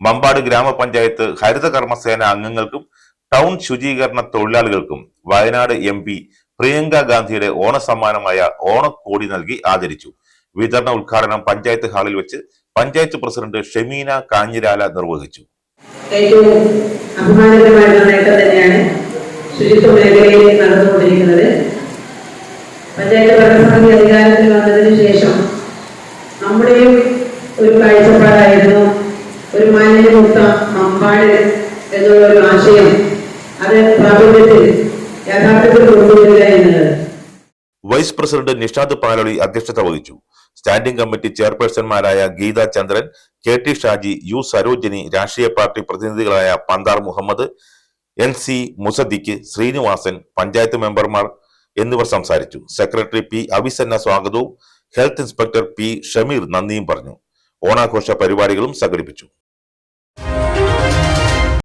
മമ്പാട് ഗ്രാമപഞ്ചായത്ത് ഹരിത കർമ്മസേന അംഗങ്ങൾക്കും ടൗൺ ശുചീകരണ തൊഴിലാളികൾക്കും വയനാട് MP പ്രിയങ്ക ഗാന്ധിയുടെ ഓണസമ്മാനമായ ഓണക്കോടി നൽകി ആദരിച്ചു. വിതരണ ഉദ്ഘാടനം പഞ്ചായത്ത് ഹാളിൽ വെച്ച് പഞ്ചായത്ത് പ്രസിഡന്റ് ഷെമീന കാഞ്ഞിരാല നിർവഹിച്ചു. ഏറ്റവും അഭിമാനകരമായിട്ടുള്ള നേട്ടം തന്നെയാണ് ശുചിത്വ മേഖലയിൽ നടന്നുകൊണ്ടിരിക്കുന്നത്. പഞ്ചായത്ത് ഭരണസമിതി അധികാരത്തിൽ വന്നതിന് ശേഷം നമ്മുടെയും ഒരു കാഴ്ചപ്പാടായിരുന്നു ഒരു മാലിന്യമുക്ത മമ്പാട് എന്നുള്ള ഒരു ആശയം അത് പ്രാബല്യത്തിൽ യാഥാർത്ഥ്യത്തിൽ കൊണ്ടുവരിക എന്നുള്ളത്. വൈസ് പ്രസിഡന്റ് നിഷാദ് പാലോളി അധ്യക്ഷത വഹിച്ചു. സ്റ്റാൻഡിംഗ് കമ്മിറ്റി ചെയർപേഴ്സൺമാരായ ഗീത ചന്ദ്രൻ, KT ഷാജി, U സരോജിനി, രാഷ്ട്രീയ പാർട്ടി പ്രതിനിധികളായ പന്താർ മുഹമ്മദ്, NC മുസദ്ദിഖ്, ശ്രീനിവാസൻ, പഞ്ചായത്ത് മെമ്പർമാർ എന്നിവർ സംസാരിച്ചു. സെക്രട്ടറി P അവിസന്ന സ്വാഗതവും ഹെൽത്ത് ഇൻസ്പെക്ടർ P ഷമീർ നന്ദിയും പറഞ്ഞു. ഓണാഘോഷ പരിപാടികളും സംഘടിപ്പിച്ചു.